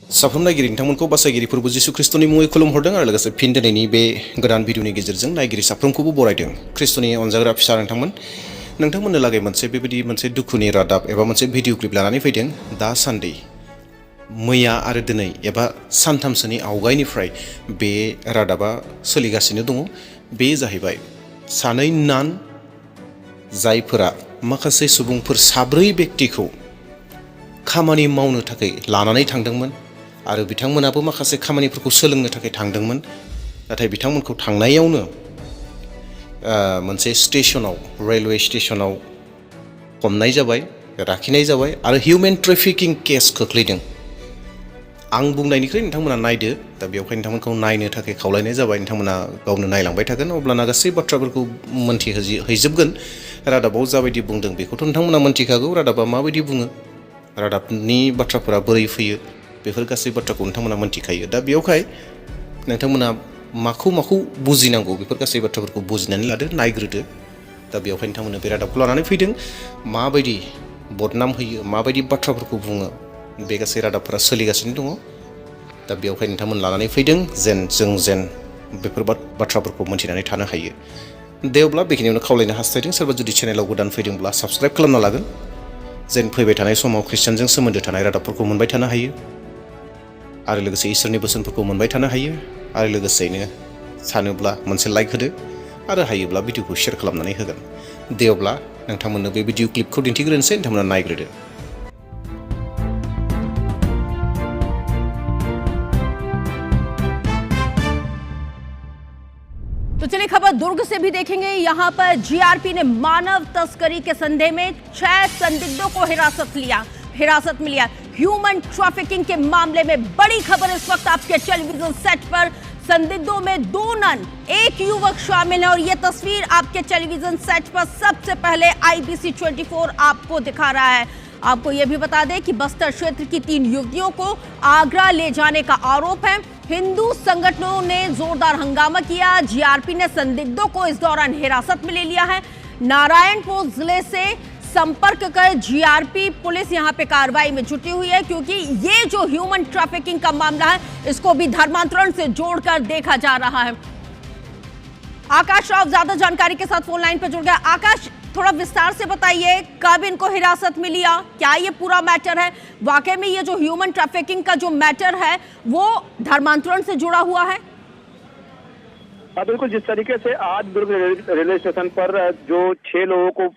साफ्रोम नायगिरि नोंथांमोनखौ बासायगिरि फोरबो जिसु ख्रिस्टनि मुङै खुलुमहरदों आरो लोगोसे फिन दिनैनि बे गोदान भिडिअनि गेजेरजों नायगिरि साफ्रोमखौबो बरायदों। ख्रिस्टनि अनजाग्रा फिसा नोंथांमोननो लागै मोनसे दुखुनि रादाब एबा मोनसे भिडिअ क्लिप लानानै फैदों। दासान्दि मैया आरो दिनै एबा सानथामसोनि आवगायनिफ्राय बे रादाबा सोलिगासिनो दङ। बे जाहैबाय सानै नान जायफोरा माखासे सुबुंफोर साब्रै व्यक्तिखौ खामानि मावनो थाखाय लानानै थांदोंमोन आरो बिथांमोनाबो माखासे खामानिफोरखौ सोलोंनो थाखाय थांदोंमोन। नाथाय बिथांमोनखौ थांनायावनो मोनसे स्टेशनाव रेलवे स्टेशनाव हमनाय जाबाय, लाखिनाय जाबाय आरो हिउमेन ट्रेफिकिं केस खोख्लैदों। आं बुंनायनिख्रुइ नोंथांमोना नायदो। दा बेवहाय नोंथांमोनखौ नायनो थाखाय खावलायनाय जाबाय। नोंथांमोना गावनो नायलांबाय थागोन, अब्लाना गासै बाथ्राफोरखौ मोनथिहैजोबगोन। रादाबाव जाबायदि बुंदों बेखौथ' नोंथांमोना मोनथिखागौ। रादाबा माबायदि बुङो, रादाबनि बाथ्राफोरा बोरै फैयो, बेफोर गासै बाथ्राखौ नोंथांमोना मोनथिखायो। दा बेवहाय नोंथांमोना माखौ बुजिनांगौ बेफोर गासै बाथ्राफोरखौ बुजिनानै लादो, नायग्रोदो। दा बेवहाय नोंथांमोननो बे रादाबखौ लानानै फैदों। माबायदि बदनाम होयो, माबायदि बाथ्राफोरखौ बुङो, बे गासै रादाबफोरा सोलिगासिनो दङ। दा बेवहाय नोंथांमोन लानानै फैदों जों बेफोर बाथ्राफोरखौ मोनथिनानै थानो हायो। दे अब्ला बेखिनियावनो खावलायनो हास्थायदों। सोरबा जुदि चेनेलाव गोदान फैदोंब्ला साबस्क्राइब खालामना लागोन, जेन फैबाय थानाय समाव ख्रिस्टियानजों सोमोन्दो थानाय रादाबफोरखौ मोनबाय थानो हायो आरो लोगोसे इसोरनि बोसोनफोरखौ मोनबाय थानो हायो। आरो लोगोसेयैनो सानोब्ला मोनसे लाइक होदो आरो हायोब्ला भिडिअखौ शेयार खालामनानै होगोन। दे अब्ला नोंथांमोननो बे भिडिअ क्लिपखौ दिन्थिग्रोनोसै, नोंथांमोना नायग्रोदो। तो चलिए खबर दुर्ग से भी देखेंगे। यहां पर जीआरपी ने मानव तस्करी के संदेह में 6 संदिग्धों को हिरासत में लिया। ह्यूमन ट्रैफिकिंग के मामले में बड़ी खबर इस वक्त आपके टेलीविजन सेट पर। संदिग्धों में 2 नन, 1 युवक शामिल है और यह तस्वीर आपके टेलीविजन सेट पर सबसे पहले IBC 24 आपको दिखा रहा है। आपको यह भी बता दें कि बस्तर क्षेत्र की 3 युवतियों को आगरा ले जाने का आरोप है। हिंदू संगठनों ने जोरदार हंगामा किया। जीआरपी ने संदिग्धों को इस दौरान हिरासत में ले लिया है। नारायणपुर जिले से संपर्क कर जीआरपी पुलिस यहां पे कार्रवाई में जुटी हुई है, क्योंकि ये जो ह्यूमन ट्रैफिकिंग का मामला है इसको भी धर्मांतरण से जोड़कर देखा जा रहा है। आकाश राव ज्यादा जानकारी के साथ फोन लाइन पर जुड़ गया। आकाश, थोड़ा विस्तार से बताइए, कब इनको हिरासत में लिया, क्या ये पूरा मैटर है? वाकई में ये जो ह्यूमन ट्रैफिकिंग का जो मैटर है वो धर्मांतरण से जुड़ा हुआ है? बिल्कुल, जिस तरीके से आज दुर्ग रेलवे स्टेशन पर जो 6 लोगों को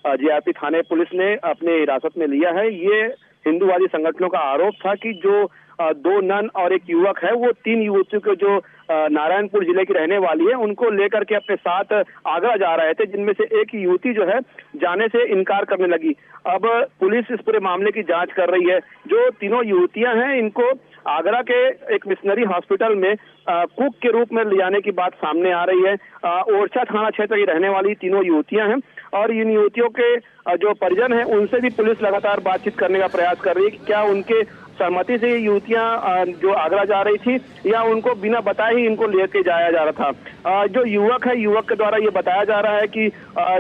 जीआरपी थाने पुलिस ने अपने हिरासत में लिया है, ये हिंदूवादी संगठनों का आरोप था कि जो 2 नन और 1 युवक है वो 3 युवतियों को जो नारायणपुर जिले की रहने वाली है उनको लेकर के अपने साथ आगरा जा रहे थे, जिनमें से एक युवती जो है जाने से इनकार करने लगी। अब पुलिस इस पूरे मामले की जांच कर रही है। जो तीनों युवतियां हैं इनको आगरा के एक मिशनरी हॉस्पिटल में कुक के रूप में ले जाने की बात सामने आ रही है। ओरछा थाना क्षेत्र की रहने वाली तीनों युवतियां हैं और इन युवतियों के जो परिजन हैं उनसे भी पुलिस लगातार बातचीत करने का प्रयास कर रही है कि क्या उनके सहमति से ये युवतियां जो आगरा जा रही थी या उनको बिना बताए ही इनको लेके जाया जा रहा था। जो युवक है, युवक के द्वारा ये बताया जा रहा है कि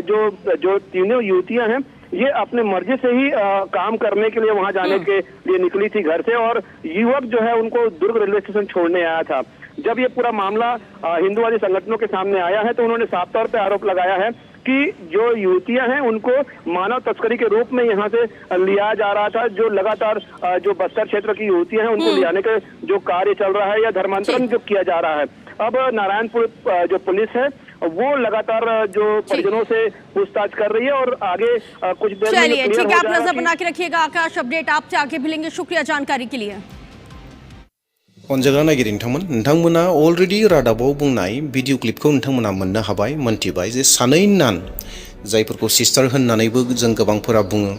जो तीनों युवतियां हैं ये अपने मर्जी से ही काम करने के लिए वहां जाने के लिए निकली थी घर से और युवक जो है उनको दुर्ग रेलवे स्टेशन छोड़ने आया था। जब ये पूरा मामला हिंदूवादी संगठनों के सामने आया है तो उन्होंने साफ तौर पे आरोप लगाया है कि जो युवतियां हैं उनको मानव तस्करी के रूप में यहाँ से लिया जा रहा था। जो लगातार जो बस्तर क्षेत्र की युवतियां हैं उनको ले जाने का जो कार्य चल रहा है या धर्मांतरण जो किया जा रहा है। अब नारायणपुर जो पुलिस है वो लगातार जो परिजनों से पूछताछ कर रही है और आगे कुछ देर में चलिए ठीक है, आप नजर बना के रखिएगा। आकाश, अपडेट आपसे आगे भी लेंगे। शुक्रिया जानकारी के लिए। अनजाग्रा नायगिरि नोंथांमोना अलरेडि रादाबाव बुंनाय भिडिअ क्लिपखौ नोंथांमोना मोननो हाबाय, मोनथिबाय जे सानै नान जायफोरखौ सिस्टार होननानैबो जों गोबांफोरा बुङो,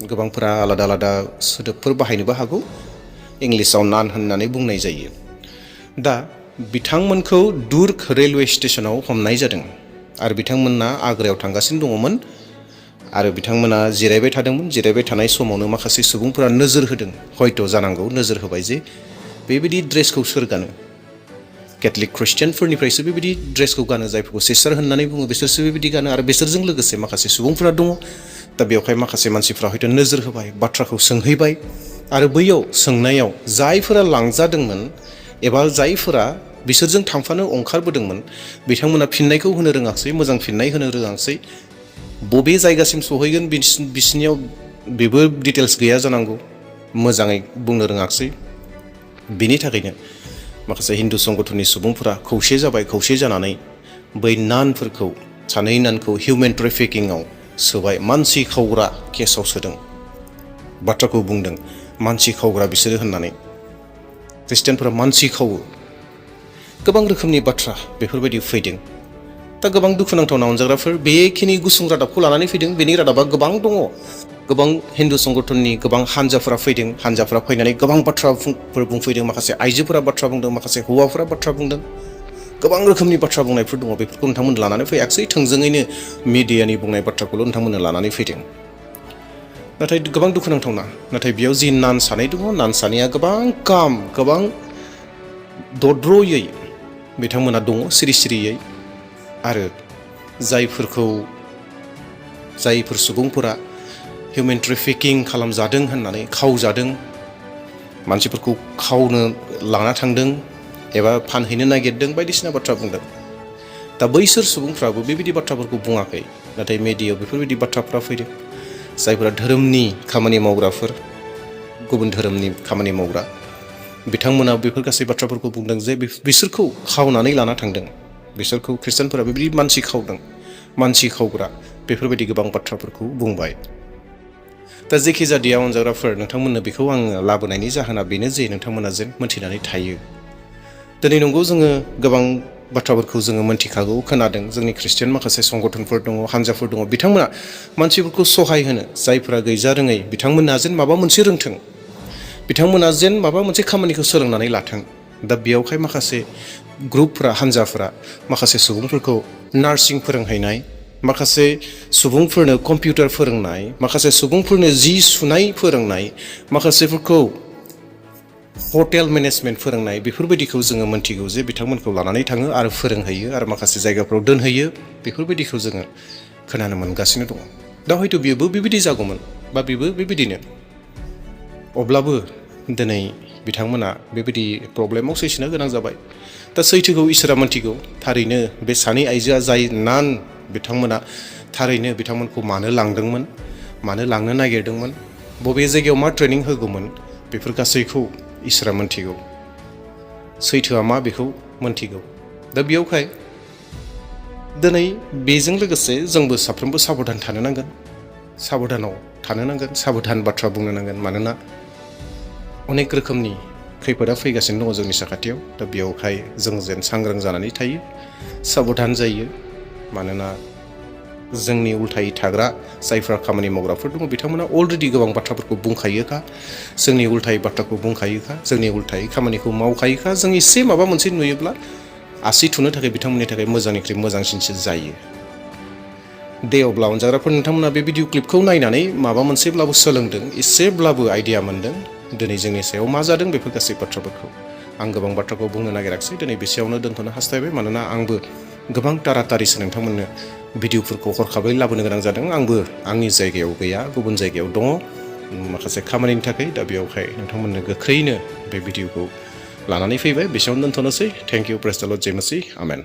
गोबांफोरा आलादा आलादा सोदोबफोर बाहायनोबो हागौ, इंलिसाव नान होननानै बुंनाय जायो। दा बिथांमोनखौ दुर्ग रेलवे स्टेशनाव हमनाय जादों आरो बिथांमोना आग्रायाव थांगासिनो दङमोन आरो बिथांमोना जिरायबाय थादोंमोन। जिरायबाय थानाय समावनो माखासे सुबुंफोरा नोजोर होदों, हयथ' जानांगौ नोजोर होबाय जे बेबायदि ड्रेसखौ सोर गानो। केथलिक ख्रिस्टियानफोरनिफ्रायसो बेबायदि ड्रेसखौ गानो, जायफोरखौ सिस्टार होननानै बुङो बिसोरसो बेबायदि गानो आरो बिसोरजों लोगोसे माखासे सुबुंफोरा दङ। दा बेवहाय माखासे मानसिफ्रा हयथ' नोजोर होबाय, बाथ्राखौ सोंहैबाय आरो बैयाव सोंनायाव जायफोरा लांजादोंमोन एबा जायफोरा बिसोरजों थांफानो ओंखारबोदोंमोन बिथांमोना फिननायखौ होनो रोङासै, मोजां फिननाय होनो रोङासै। बबे जायगासिम सहैगोन बिसोरनियाव बेबो डिटेल्स गैया जानांगौ, मोजाङै बुंनो रोङासै। बिनि थाखायनो माखासे हिन्दु संगठननि सुबुंफोरा खौसे जाबाय, खौसे जानानै बै नानफोरखौ, सानै नानखौ हिउमेन ट्रेफिकिंआव सोबाय, मानसि खावग्रा केसाव सोदों। बाथ्राखौ बुंदों मानसि खावग्रा बिसोरो होननानै। ख्रिस्टियानफोरा मानसि खावो, गोबां रोखोमनि बाथ्रा बेफोरबायदि फैदों। दा गोबां दुखुनांथावना अनजाग्राफोर, बेखिनि गुसुं रादाबखौ लानानै फैदों। बेनि रादाबा गोबां दङ। गोबां हिन्दु संगठननि गोबां हानजाफोरा फैदों, हानजाफोरा फैनानै गोबां बाथ्राफोर बुंफैदों। माखासे आइजोफोरा बाथ्रा बुंदों, माखासे हौवाफोरा बाथ्रा बुंदों। गोबां रोखोमनि बाथ्रा बुंनायफोर दङ। बेफोरखौ नोंथांमोन लानानै फैयाखसै, थोंजोङैनो मिडियानि बुंनाय बाथ्राखौल' नोंथांमोननो लानानै फैदों। नाथाय गोबां दुखुनांथावना, नाथाय बेयाव जि नान सानै दङ, नान सानैया गोबां काम, गोबां दद्र'यै बिथांमोना दङ, सिरि सिरियै। आरो जायफोर सुबुंफोरा हिउमेन ट्रेफिकिं खालामजादों होननानै, खावजादों, मानसिफोरखौ खावनो लाना थांदों एबा फानहैनो नागिरदों, बायदिसिना बाथ्रा बुंदों। दा बैसोर सुबुंफ्राबो बेबायदि बाथ्राफोरखौ बुङाखै, नाथाय मिडियायाव बेफोरबायदि बाथ्राफ्रा फैदों। जायफोरा धोरोमनि खामानि मावग्राफोर, गुबुन धोरोमनि खामानि मावग्रा, बिथांमोना बेफोर गासै बाथ्राफोरखौ बुंदों जे बिसोरखौ खावनानै लाना थांदों, बिसोरखौ ख्रिस्टानफोरा बेबायदि मानसि खावदों, मानसि खावग्रा, बेफोरबायदि गोबां बाथ्राफोरखौ बुंबाय। दा जेखि जादिया अनजाग्राफोर, नोंथांमोननो बेखौ आङो लाबोनायनि जाहोना बेनो जे नोंथांमोना जेन मोन्थिनानै थायो। दिनै नंगौ जोङो गोबां बाथ्राफोरखौ जोङो मोन्थिखागौ, खोनादों। जोंनि ख्रिस्टियान माखासे संगठनफोर दङ, हानजाफोर दङ, बिथांमोना मानसिफोरखौ सहाय होनो, जायफोरा गैजा रोङै बिथांमोना जेन माबा मोनसे रोंथों, बिथांमोना जेन माबा मोनसे खामानिखौ सोलोंनानै लाथों। दा बेयावहाय माखासे ग्रुपफोरा, हानजाफोरा माखासे सुबुंफोरखौ नार्सिं फोरोंहैनाय, माखासे सुबुंफोरनो कम्पिउटार फोरोंनाय, माखासे सुबुंफोरनो जि सुनाय फोरोंनाय, माखासेफोरखौ हटेल मेनेजमेन्ट फोरोंनाय, बेफोरबायदिखौ जोङो मोन्थिगौ जे बिथांमोनखौ लानानै थाङो आरो फोरोंहैयो आरो माखासे जायगाफ्राव दोनहैयो। बेफोरबायदिखौ जोङो खोनानो मोनगासिनो दङ। दा हयथ' बेबो बेबायदि जागौमोन, बा बेबो बेबायदिनो। अब्लाबो दिनै बिथांमोना बेबायदि प्रब्लेमाव सैसोनो गोनां जाबाय। दा सैथोखौ इसोरा मोन्थिगौ। थारैनो बे सानै आइजोआ जाय नान, बिथांमोना थारैनो बिथांमोनखौ मानो लांदोंमोन, मानो लांनो नागिरदोंमोन, बबे जायगायाव मा ट्रेनिं होगौमोन, बेफोर गासैखौ इसोरा मोन्थिगौ। सैथोआ मा बेखौ मोन्थिगौ। दा बेयावहाय दिनै बेजों लोगोसे जोंबो साफ्रोमबो साबधान थानो नांगोन, साबधानाव थानो नांगोन, साबधान बाथ्रा बुंनो नांगोन। मानोना अनेक रोखोमनि खैफोदा फैगासिनो दङ जोंनि साखाथियाव। दा बेयावहाय जों जेन सांग्रां जानानै थायो, साबधान जायो। मानोना जोंनि उल्थायै थाग्रा जायफ्रा खामानि मावग्राफोर दङ, बिथांमोना अलरेडि गोबां बाथ्राफोरखौ बुंखायोखा, जोंनि उल्थायै बाथ्राखौ बुंखायोखा, जोंनि उल्थायै खामानिखौ मावखायोखा। जों एसे माबा मोनसे नुयोब्ला आसि थुनो थाखाय बिथांमोननि थाखाय मोजांनिख्रुइ मोजांसिनसो जायो। दे अब्ला अनजाग्राफोर, नोंथांमोना बे भिडिअ क्लिपखौ नायनानै माबा मोनसेब्लाबो सोलोंदों, एसेब्लाबो आइडिया मोनदों दिनै जोंनि सायाव मा जादों बेफोर गासै बाथ्राफोरखौ। आं गोबां बाथ्राखौ बुंनो नागिराखिसै, दिनै बेसेयावनो दोनथ'नो हास्थायबाय। मानोना आंबो गोबां तारातारिसो नोंथांमोननो भिडिअफोरखौ हरखाबै लाबोनो गोनां जादों। आंबो आंनि जायगायाव गैया, गुबुन जायगायाव दङ माखासे खामानिनि थाखाय। दा बेयावहाय नोंथांमोननो गोख्रैनो बे भिडिअखौ लानानै फैबाय। बेसेयावनो दोनथ'नोसै। थेंक इउ, प्रेज द लर्ड, जय मसीह, आमेन।